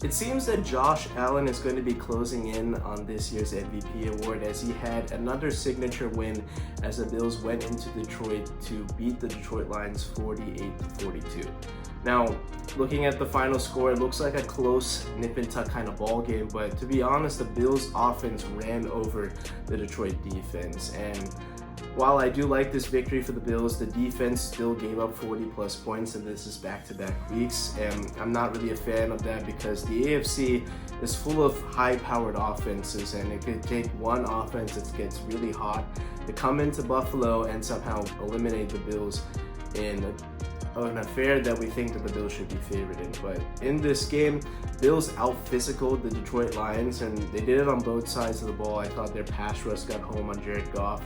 It seems that Josh Allen is going to be closing in on this year's MVP award as he had another signature win as the Bills went into Detroit to beat the Detroit Lions 48-42. Now, looking at the final score, it looks like a close nip and tuck kind of ball game, but to be honest, the Bills offense ran over the Detroit defense, and while I do like this victory for the Bills, the defense still gave up 40 plus points, and this is back-to-back weeks, and I'm not really a fan of that because the AFC is full of high-powered offenses, and it could take one offense that gets really hot to come into Buffalo and somehow eliminate the Bills in an affair that we think that the Bills should be favored in. But in this game, Bills out-physicaled the Detroit Lions, and they did it on both sides of the ball. I thought their pass rush got home on Jared Goff,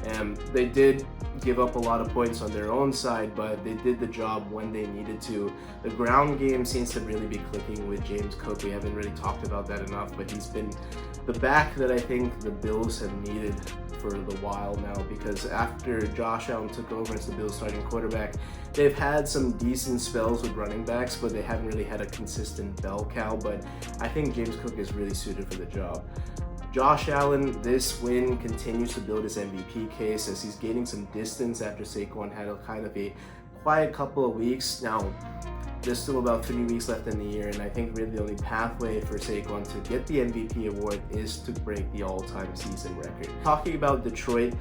and they did give up a lot of points on their own side, but they did the job when they needed to. The ground game seems to really be clicking with James Cook. We haven't really talked about that enough, but he's been the back that I think the Bills have needed for the while now, because after Josh Allen took over as the Bills starting quarterback, they've had some decent spells with running backs, but they haven't really had a consistent bell cow. But I think James Cook is really suited for the job. Josh Allen, this win continues to build his MVP case as he's gaining some distance after Saquon had a kind of a quiet couple of weeks. Now, there's still about 3 weeks left in the year, and I think really the only pathway for Saquon to get the MVP award is to break the all-time season record. Talking about Detroit,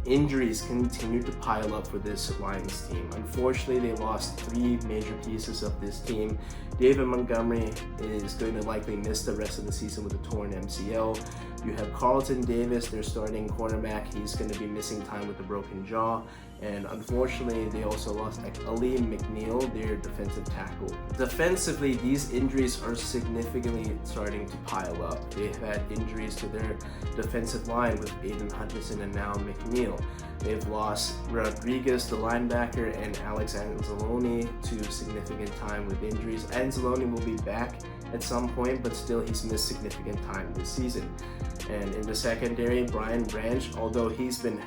injuries continue to pile up for this Lions team. Unfortunately, they lost 3 major pieces of this team. David Montgomery is going to likely miss the rest of the season with a torn MCL. You have Carlton Davis, their starting cornerback. He's going to be missing time with a broken jaw. And unfortunately, they also lost Aleem McNeil, their defensive tackle. Defensively, these injuries are significantly starting to pile up. They've had injuries to their defensive line with Aiden Hutchinson and now McNeil. They've lost Rodriguez, the linebacker, and Alex Anzalone to significant time with injuries. Anzalone will be back at some point, but still he's missed significant time this season. And in the secondary, Brian Branch, although he's been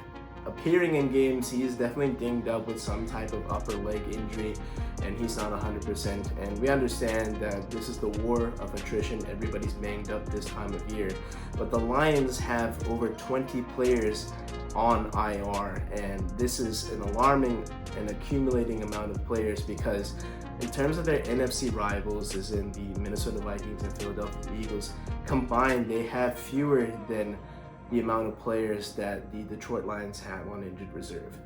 appearing in games, he's definitely dinged up with some type of upper leg injury, and he's not 100%. And we understand that this is the war of attrition. Everybody's banged up this time of year. But the Lions have over 20 players on IR, and this is an alarming and accumulating amount of players because in terms of their NFC rivals, as in the Minnesota Vikings and Philadelphia Eagles, combined, they have fewer than the amount of players that the Detroit Lions have on injured reserve.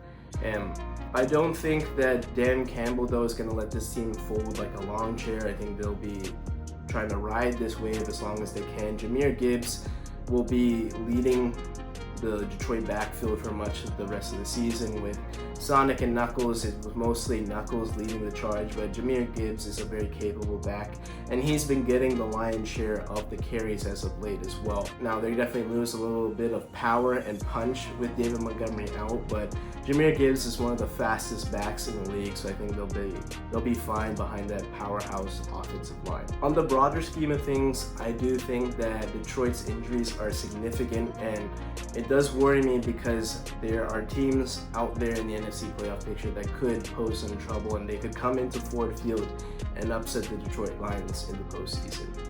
And I don't think that Dan Campbell, though, is going to let this team fold like a lawn chair. I think they'll be trying to ride this wave as long as they can. Jahmyr Gibbs will be leading the Detroit backfield for much of the rest of the season with Sonic and Knuckles. It was mostly Knuckles leading the charge, but Jahmyr Gibbs is a very capable back, and he's been getting the lion's share of the carries as of late as well. Now, they definitely lose a little bit of power and punch with David Montgomery out, but Jahmyr Gibbs is one of the fastest backs in the league, so I think they'll be fine behind that powerhouse offensive line. On the broader scheme of things, I do think that Detroit's injuries are significant, and it does worry me because there are teams out there in the NFC playoff picture that could pose some trouble, and they could come into Ford Field and upset the Detroit Lions in the postseason.